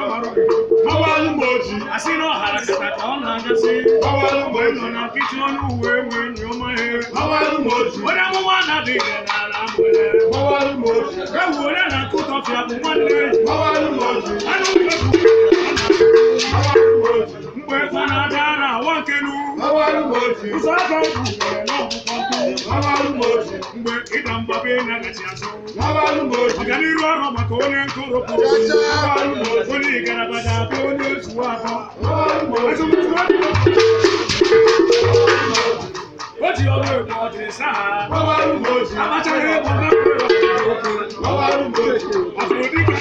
Mawalu moji. Asino harakata kaona ngasi. Mawalu moji. Na kitonu wewe nyoma he. Mawalu moji. Oda mu wana bige na la mwele. Mawalu moji. Kawu oda na kuto fi abu mwane. Mawalu moji. Anu webu. Mawalu moji. Mwe fana dara wankenu. Mawalu moji. Usaka uwe no bukonku. Mawalu moji. Mwe idamba be na gati aso. Mawalu moji. Ọganiru ọrụ maka onye nkoropu. Mawalu moji. Onye igarabada bụ onye otu afọ. Mawalu moji. O ji ọrụ egwu ọdịrị saa. Mawalu moji. Amachaghị egwu na Mawalu moji. Afrodika.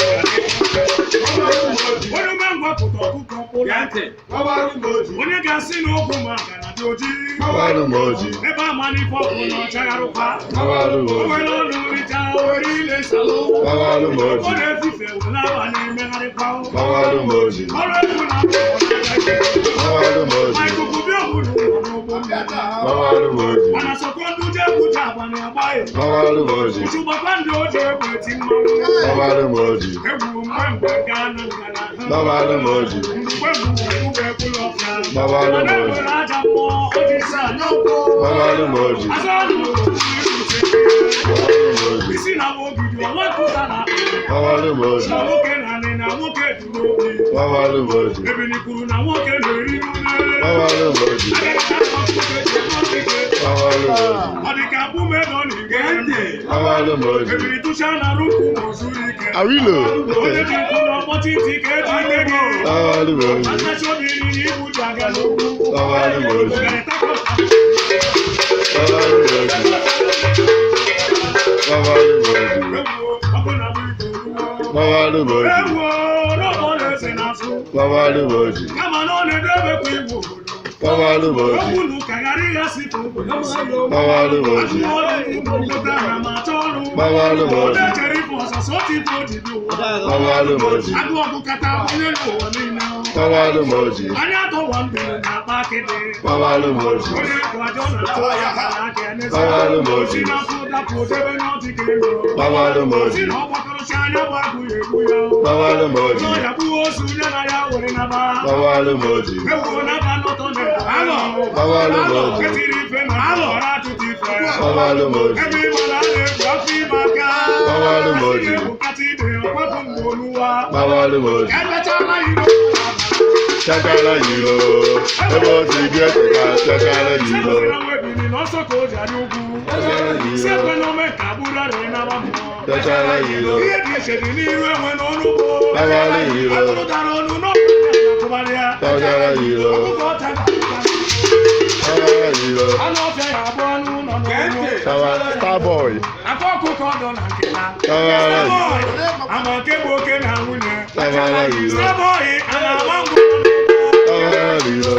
Mawalu moji. Onye mengwapụta ọkụkọ mkpụrụ. Mawalu moji. Onye ga-asị n'okwu ma gara dị ojii. Mawalu moji. Ebe amalite ọkụ na ọchagharụkwa. Mawalu O moji. nwere ọnụ nricha owere ile salụ. Mawalu Ọ moji. na-efife ụlaba na-emegharịkwa. Mawalu moji. Ọrụ egwu na Mawalu moji. ikuku bi obodo ụlọ n'ụgbọ mmiri. Mawalu moji. Mana sọkọndụ ji egwucha agba na-agbaghị. Mawalu moji. Uchugbakwa ndị oji egwu eti mmanwụ. Mawalu moji. Egwu mgbe gaa na ngana. Mawalu moji. Mgbe egwu ekwula ọfịa. Mawalu Mana moji. enwere aja mmụọ o ji saa n'ụkwụ. Mawalu moji. Asa ọnụ Mawalu moji. isi na ogidi ọnwa nkụta na Mawalu moji. na nwoke na nị na nwoke dị n'obi. Mawalu moji. Ebili kwuru na nwoke na-eri nune. Mawalu moji. Mawalu moji. Ọ dị ka abụmedo na ige ntị. Mawalu moji. Ebili tụcha na rukwu ma o zuru ike. Awilo. Onye ji nkụ na ọkpọchi ntị ka eji ike gị. Mawalu moji. Anachi obi n'ihi ibu ji aga n'okwu. Mawalu moji. Ga-etakọ Mawalu moji. Mawalu moji. ewuo ọkụ na bụ ite oruwo. Mawalu moji. Ewuo n'ọbọ na-ese n'azụ. Mawalu moji. Kama na ọ na-edebekwa igwe obodo. Mawalu moji. Okwu na ụka ghara ịghasịpụ obodo nsọ. Mawalu moji. Mawalu moji. Mawalu moji. Mawalu moji. Mawalu moji. Mawalu moji. Mawalu moji. Mawalu moji. Mawalu moji. Mawalu moji. Mawalu moji. Mawalu moji. Mawalu moji. Chakala yilo. Ebo ti bi eteka chakala yilo. Chakala yilo. Mawalu yilo. Chakala yilo. Chakala yilo. Starboy. Chakala yilo. Chakala yilo. Chakala yilo.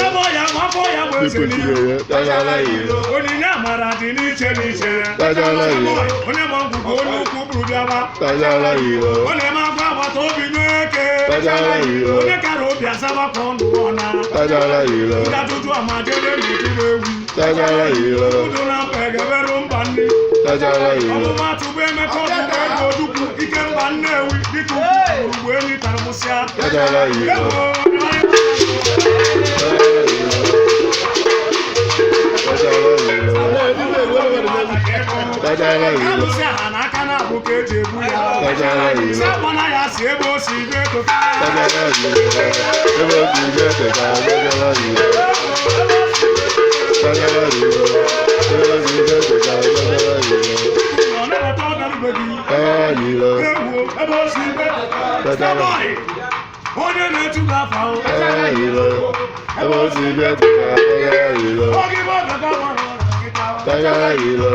People today, chakala yilo. Onyinye amara dị n'iche n'iche. Chakala yilo. Onye ma ngwugwu onye ukwu buru bịaba. Chakala yilo. Onye ma agwa agbata obi n'eke. Chakala yilo. Onye kara obi asaba ka ọnụ ọna. Chakala yilo. Ndị ajụjụ amadebe n'etiri ewu. Chakala yilo. Udo na mkpa egeberu mba nne. Chakala yilo. Ọmụmatụ bụ Emeka ọdụm ego odukwu ike mba Nnewi dịka ugwu enyi tarụmụsịa. Chakala yilo. Ewo, Chakala yilo. alụsị aha n'aka na-abụ ka eji egbu ya. Chakala yilo. Si agbana ya si ebe o si ibe ego. Chakala yilo. Ebo ti bi eteka chakala yilo. Chakala yilo. Ebo ti bi eteka chakala yilo. Ọ na-eweta ọbịarube gị. Chakala yilo. Ewu ebe o si ibe ego. Chakala. Onye na-etu gị afa o. Chakala yilo. Ebo ti bi eteka chakala yilo. Oge bụ ọbịa ka ọ gwara ọrụ nkịta. Chakala yilo.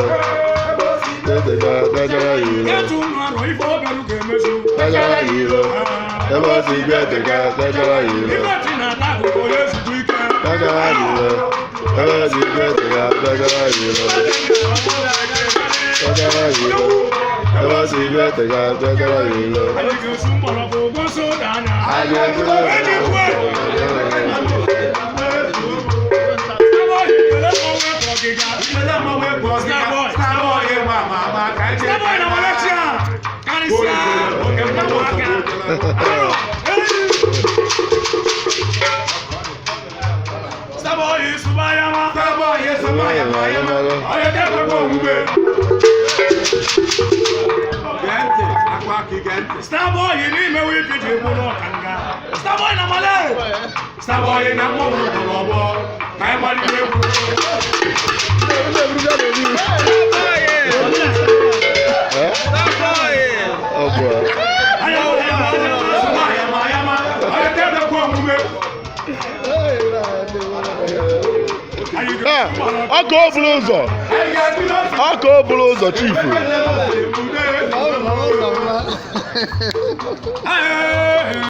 Eteka chakala yilo. Etu nnu arụ ife ọbịaru ga-emezu. Chakala yilo. Ebo ti bi eteka chakala yilo. Ife ti na-ata akụkụ onye ezigbo ike. Chakala yilo. Ebo ti bi eteka chakala yilo. Chakala yilo. Ebo ti bi eteka chakala yilo. Anyị ga-esu mgbọrọgwụ gosi ụda anya. Anyị ga-esu Ejikwe. Starboy na Malaysia. Karịsịa. Aro. Saboye na mọ̀mọ́ ọ̀bọ̀ káyọ̀ máa nílé ewu. Ọkụ obulu ụzọ. Ọkụ obulu ụzọ chifu.